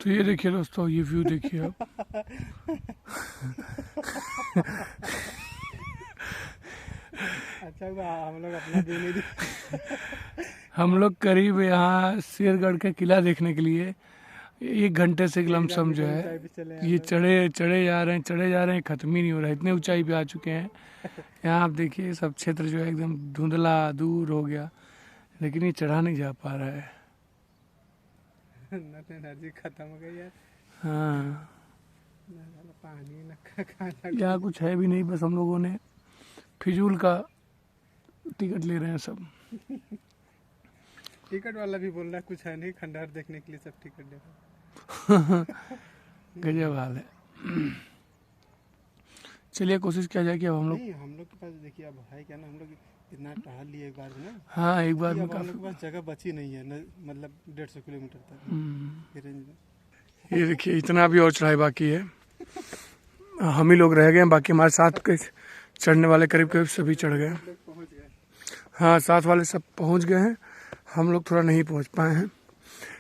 तो ये देखिए दोस्तों, ये व्यू देखिए आप। अच्छा हुआ हम लोग अपना व्यू नहीं दिख। हम लोग करीब यहाँ शेरगढ़ का किला देखने के लिए 1 घंटे से लमसम जो है ये चढ़े चढ़े जा रहे हैं, ख़त्म ही नहीं हो रहा है, इतने ऊंचाई पे आ चुके हैं। यहाँ आप देखिए सब क्षेत्र जो है एकदम धुंधला दूर हो गया, लेकिन ये चढ़ा नहीं जा पा रहा है। एनर्जी खत्म हो गई यार। हाँ, पानी न खाना यहाँ कुछ है भी नहीं, बस हम लोगों ने फिजूल का टिकट ले रहे हैं सब। टिकट वाला भी बोल रहा है कुछ है नहीं, खंडहर देखने के लिए सब टिकट दे रहे हैं। गजब हाल है। चलिए कोशिश किया जाए कि अब हम लोग के पास देखिए अब है क्या ना, हम लोग इतना टहल लिए एक बार में ना। हाँ, एक बार में हम काफी। लोग के पास जगह बची नहीं है न, मतलब 150 किलोमीटर तक के रेंज में। ये देखिए इतना भी और चढ़ाई बाकी है, हम ही लोग रह गए हैं, बाकी हमारे साथ के चढ़ने वाले करीब करीब सभी चढ़ गए। पहुंच गए। हाँ, साथ वाले सब पहुंच गए हैं, हम लोग थोड़ा नहीं पहुंच पाए हैं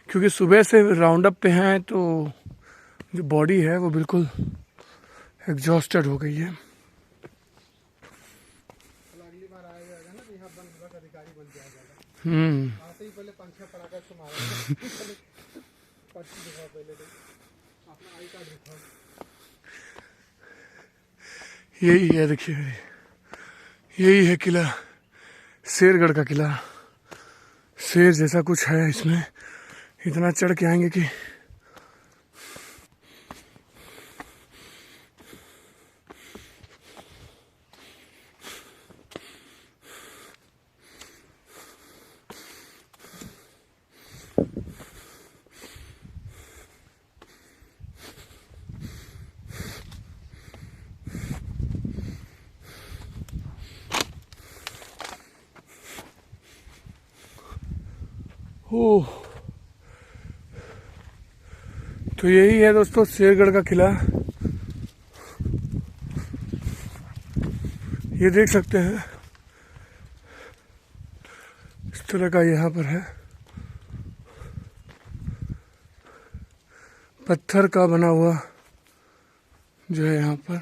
क्योंकि सुबह से राउंड अप पे हैं, तो जो बॉडी है वो बिल्कुल एग्जॉस्टेड हो गई है। अगली बार आया जाएगा ना तो यहाँ वन विभाग अधिकारी बन जाएगा। आते ही पहले 5-6 पटाखा से मारा। पर्ची दिखाओ पहले, तो अपना आई कार्ड दिखाओ। यही है, देखिए यही है किला, शेरगढ़ का किला। शेर जैसा कुछ है इसमें, इतना चढ़ के आएंगे कि ओह। तो यही है दोस्तों शेरगढ़ का किला। ये देख सकते हैं इस तरह का यहाँ पर है, पत्थर का बना हुआ जो है यहाँ पर।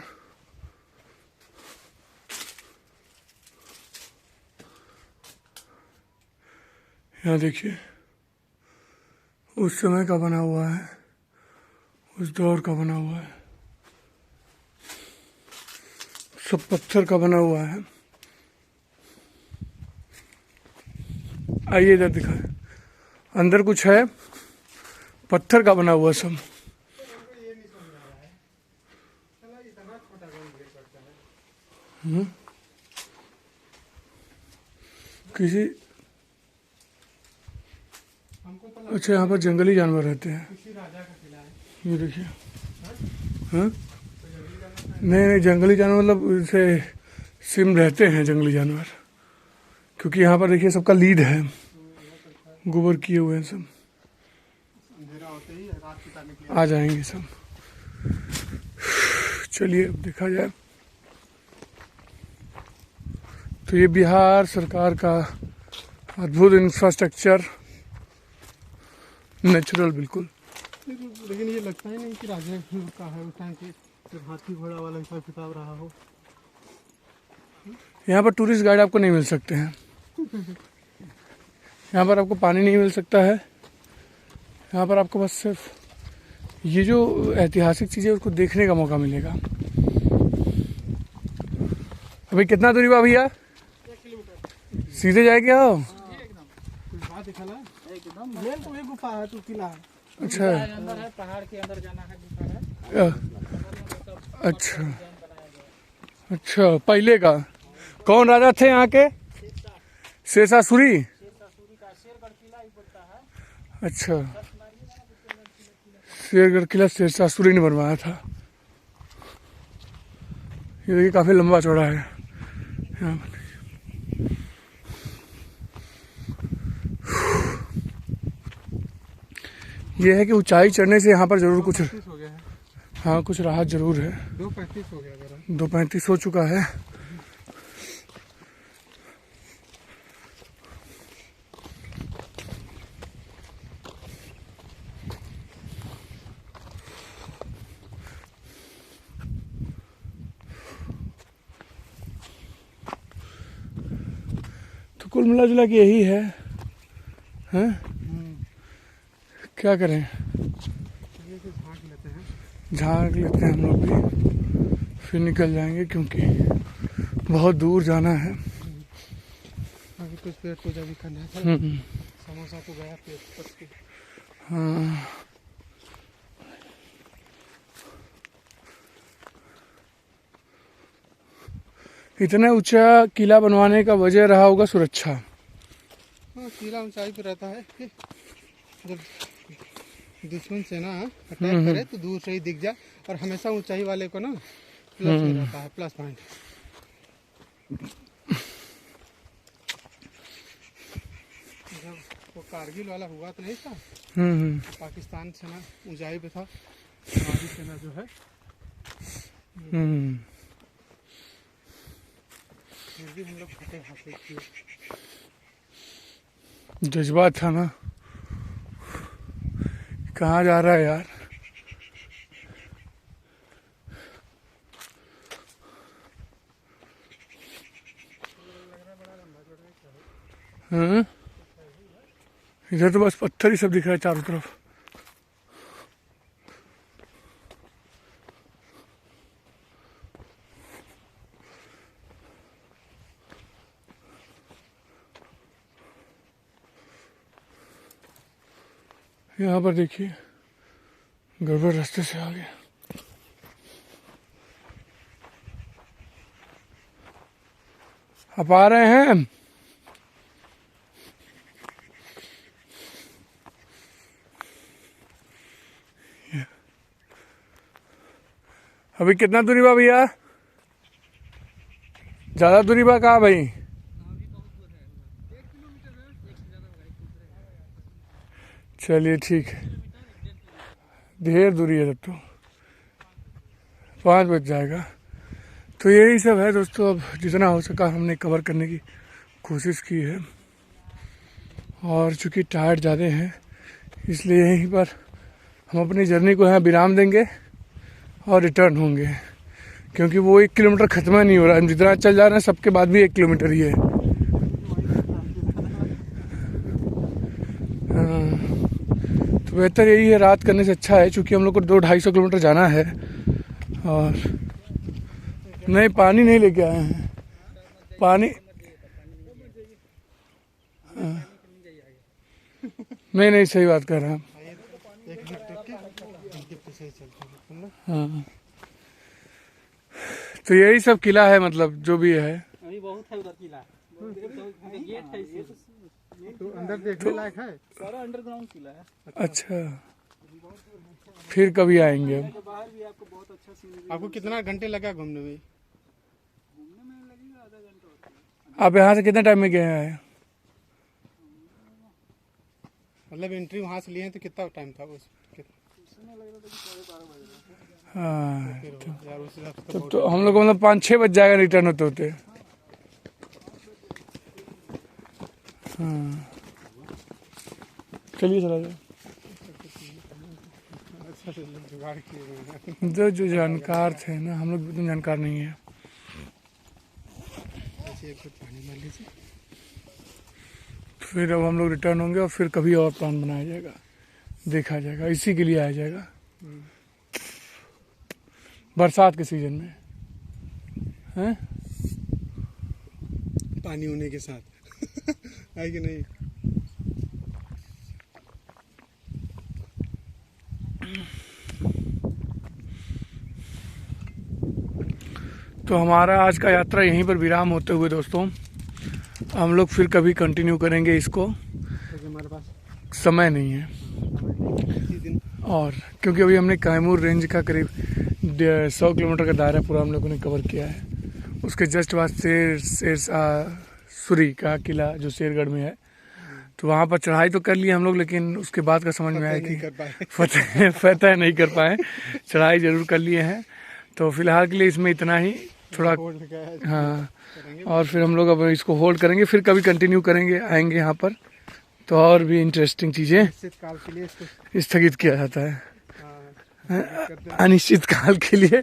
यहाँ देखिए उस समय का बना हुआ है, उस दौर का बना हुआ है, सब पत्थर का बना हुआ है। आइए इधर दिखाएं, अंदर कुछ है, पत्थर का बना हुआ सब। किसी अच्छा, यहाँ पर जंगली जानवर रहते हैं। ये देखिए, हाँ नहीं, जंगली जानवर मतलब उसे सिम रहते हैं जंगली जानवर, क्योंकि यहाँ पर देखिए सबका लीड है, गोबर किए हुए हैं सब। आ जाएंगे सब। चलिए अब देखा जाए। तो ये बिहार सरकार का अद्भुत इंफ्रास्ट्रक्चर, नेचुरल बिल्कुल। लेकिन ये लगता ही नहीं कि राजा का है उस टाइम के, जब हाथी घोड़ा वाला हिसाब किताब रहा हो। यहाँ पर टूरिस्ट गाइड आपको नहीं मिल सकते हैं, यहाँ पर आपको पानी नहीं मिल सकता है, यहाँ पर आपको बस सिर्फ ये जो ऐतिहासिक चीज़ें उसको देखने का मौका मिलेगा। अभी कितना दूरी बा भैया? 1 किलोमीटर सीधे जाए क्या हो? कुछ बात दिखला एकदम मेन तो ये गुफा है, तो किला है। अच्छा, अंदर है, पहाड़ के अंदर जाना है, गुफा है। अच्छा अच्छा, पहले का कौन राजा थे यहाँ के? शेरशाह-सूरी। अच्छा, शेरगढ़ किला शेरशाह-सूरी ने बनवाया था। ये देखिए काफी लंबा चौड़ा है यहाँ पर। ये है कि ऊंचाई चढ़ने से यहाँ पर जरूर कुछ, हो गया है। हाँ कुछ राहत जरूर है। 2:35 हो गया जरा। 2:35 हो चुका है। कुल मिला जुला के यही है, हैं? क्या करें, झाँक लेते हैं हम लोग भी, फिर निकल जाएंगे क्योंकि बहुत दूर जाना है। अभी कुछ पेट पूजा भी करना है। समोसा तो गया पेट पच के। हाँ, इतना ऊंचा किला बनवाने का वजह रहा होगा सुरक्षा। हाँ, किला ऊंचाई पे रहता है कि जब दुश्मन सेना अटैक करे तो दूर से ही दिख जाए, और हमेशा ऊंचाई वाले को ना प्लस में रहता है, प्लस पॉइंट। जब वो कारगिल वाला हुआ तो नहीं था, पाकिस्तान सेना ऊंचाई पे था, हमारी सेना जो है फिर भी हम लोग फतेह हासिल किए। जज्बा था ना। कहाँ जा रहा है यार? हाँ, इधर तो बस पत्थर ही सब दिख रहा है चारों तरफ। यहाँ पर देखिए, गड़बड़ रास्ते से आ गया। आप आ रहे हैं? अभी कितना दूरी बा भैया? ज्यादा दूरी बा कहाँ भाई? चलिए ठीक है, ढेर दूरी है, तब तो 5 बज जाएगा। तो यही सब है दोस्तों, अब जितना हो सका हमने कवर करने की कोशिश की है, और चूँकि टायर्ड ज़्यादा हैं इसलिए यहीं पर हम अपनी जर्नी को यहाँ विराम देंगे और रिटर्न होंगे, क्योंकि वो 1 किलोमीटर खत्म नहीं हो रहा है। हम जितना चल जा रहे हैं सबके बाद भी 1 किलोमीटर ही है। तो बेहतर यही है, रात करने से अच्छा है, क्योंकि हम लोग को 200-250 किलोमीटर जाना है। और नहीं, पानी नहीं लेके आए हैं, पानी नहीं, सही बात कर रहे हैं। हाँ, तो यही सब किला है, मतलब जो भी है। अभी बहुत है उधर किला, गेट है इसी। तो अंदर देखने लायक है, सारा अंडरग्राउंड किला है। अच्छा, फिर कभी आएंगे हम। बाहर भी आपको बहुत अच्छा सीन। आपको कितना घंटे लगा घूमने में? घूमने में लगेगा आधा घंटा। आप यहाँ से कितने टाइम में गए हैं? मतलब एंट्री वहाँ से लिए हैं तो कितना टाइम था उस? हाँ, तब तो हम लोग को मतलब 5-6 बज जाएगा रिटर्न होते होते। हाँ, चलिए चला जाए। जो जानकार थे ना, हम लोग इतने जानकार नहीं है। फिर अब हम लोग रिटर्न होंगे और फिर कभी और प्लान बनाया जाएगा, देखा जाएगा, इसी के लिए आया जाएगा बरसात के सीजन में, हैं? पानी होने के साथ है कि नहीं? तो हमारा आज का यात्रा यहीं पर विराम होते हुए दोस्तों, हम लोग फिर कभी कंटिन्यू करेंगे इसको, हमारे पास समय नहीं है। और क्योंकि अभी हमने कैमूर रेंज का करीब 100 किलोमीटर का दायरा पूरा हम लोगों ने कवर किया है। उसके जस्ट बाद सुरी का किला जो शेरगढ़ में है, तो वहाँ पर चढ़ाई तो कर ली हम लोग, लेकिन उसके बाद का समझ में आया कि फतह नहीं कर पाए। चढ़ाई जरूर कर लिए हैं, तो फिलहाल के लिए इसमें इतना ही, थोड़ा हाँ। और फिर हम लोग अब इसको होल्ड करेंगे, फिर कभी कंटिन्यू करेंगे, आएंगे यहाँ पर तो और भी इंटरेस्टिंग चीज़ें स्थगित किया जाता है अनिश्चित काल के लिए।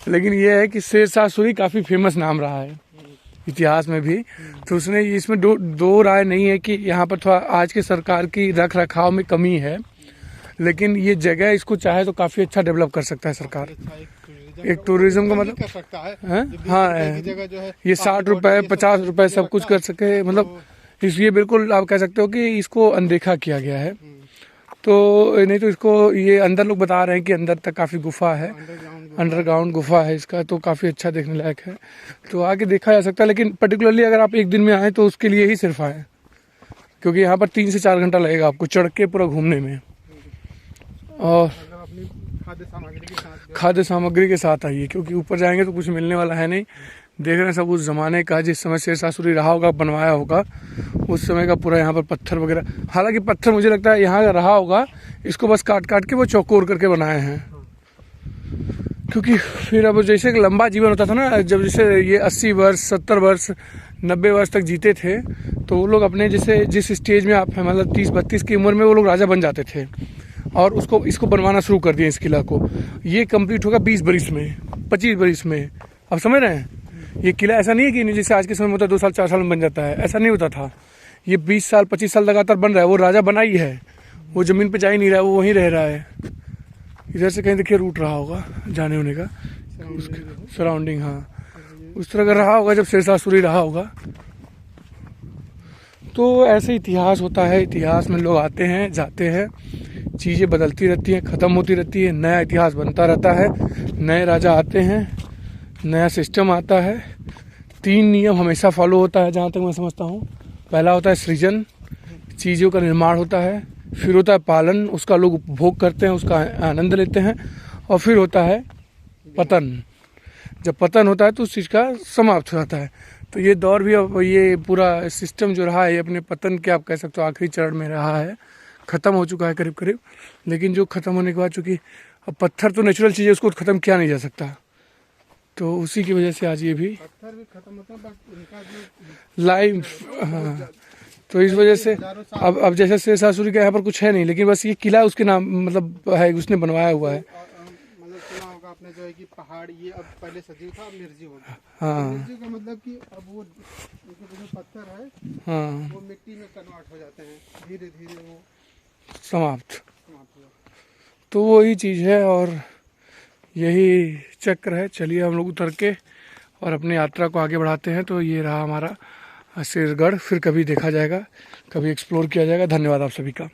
लेकिन ये है कि शेरशाह सूरी काफ़ी फेमस नाम रहा है, इतिहास में भी। तो उसने इसमें दो राय नहीं है कि यहाँ पर थोड़ा आज के सरकार की रख रखाव में कमी है, लेकिन ये जगह इसको चाहे तो काफ़ी अच्छा डेवलप कर सकता है सरकार। अच्छा, एक टूरिज्म का मतलब कर सकता है। हाँ जो 20 हाँ रुपए की जगह जो है ये 60 रुपए 50 रुपए सब कुछ कर सके, मतलब ये बिल्कुल आप कह सकते हो कि इसको अनदेखा किया गया है। तो नहीं तो इसको ये अंदर लोग बता रहे हैं कि अंदर तक काफ़ी गुफा है, अंडरग्राउंड गुफा है इसका, तो काफ़ी अच्छा देखने लायक है। तो आगे देखा जा सकता है, लेकिन पर्टिकुलरली अगर आप एक दिन में आए तो उसके लिए ही सिर्फ आए, क्योंकि यहाँ पर 3 से 4 घंटा लगेगा आपको चढ़ के पूरा घूमने में। और मतलब अपनी खाद्य सामग्री के साथ जो खाद्य सामग्री के साथ आइए, क्योंकि ऊपर जाएंगे तो कुछ मिलने वाला है नहीं। देख रहे हैं सब उस ज़माने का, जिस समय शेरशाह सूरी रहा होगा, बनवाया होगा, उस समय का पूरा यहाँ पर पत्थर वगैरह। हालांकि पत्थर मुझे लगता है यहाँ का रहा होगा, इसको बस काट काट के वो चौकोर करके बनाए हैं। क्योंकि फिर अब जैसे कि लंबा जीवन होता था ना, जब जैसे ये 80 वर्ष 70 वर्ष 90 वर्ष तक जीते थे, तो वो लोग अपने जैसे जिस स्टेज में आप हैं, मतलब 30-32 की उम्र में वो लोग राजा बन जाते थे, और इसको बनवाना शुरू कर दिया इस किला को। ये कंप्लीट होगा 20 बरिस में, 25 बरिस में। आप समझ रहे हैं, ये किला ऐसा नहीं है कि जैसे आज के समय में होता है 2 साल 4 साल में बन जाता है, ऐसा नहीं होता था। ये 20 साल 25 साल लगातार बन रहा है। वो राजा बना ही है, वो ज़मीन पे जा ही नहीं रहा है, वो वहीं रह रहा है। इधर से कहीं देखिए रूट रहा होगा जाने होने का, सराउंडिंग, हाँ उस तरह का रहा होगा जब शेरशाह सूरी रहा होगा। तो ऐसे इतिहास होता है, इतिहास में लोग आते हैं जाते हैं, चीज़ें बदलती रहती हैं, ख़त्म होती रहती है, नया इतिहास बनता रहता है, नए राजा आते हैं, नया सिस्टम आता है। 3 नियम हमेशा फॉलो होता है जहाँ तक मैं समझता हूँ। पहला होता है सृजन, चीज़ों का निर्माण होता है, फिर होता है पालन, उसका लोग उपभोग करते हैं, उसका आनंद लेते हैं, और फिर होता है पतन। जब पतन होता है तो उस चीज़ का समाप्त हो जाता है। तो ये दौर भी, अब ये पूरा सिस्टम जो रहा है, ये अपने पतन के आप कह सकते हो आखिरी चरण में रहा है, ख़त्म हो चुका है करीब करीब। लेकिन जो ख़त्म होने के बाद, चूँकि अब पत्थर तो नेचुरल चीज़ है, उसको ख़त्म किया नहीं जा सकता, तो उसी की वजह से आज ये भी पत्थर भी खत्म होता है, बट उनका जो लाइफ, हाँ, तो इस वजह से अब जैसे शेरशाह सूरी का यहाँ पर कुछ है नहीं, लेकिन बस ये किला उसके नाम मतलब है, उसने बनवाया हुआ है। मतलब सुना होगा आपने जो है कि पहाड़ ये अब पहले सजीव था, अब निर्जीव हो गया। हाँ निर्जीव का मतलब कि अब वो जो पत्थर है हाँ वो मिट्टी में कन्वर्ट हो जाते हैं, धीरे धीरे वो समाप्त। समाप्त हो जाते हैं। तो वही चीज़ है और यही चक्र है। चलिए हम लोग उतर के और अपनी यात्रा को आगे बढ़ाते हैं। तो ये रहा हमारा शेरगढ़, फिर कभी देखा जाएगा, कभी एक्सप्लोर किया जाएगा। धन्यवाद आप सभी का।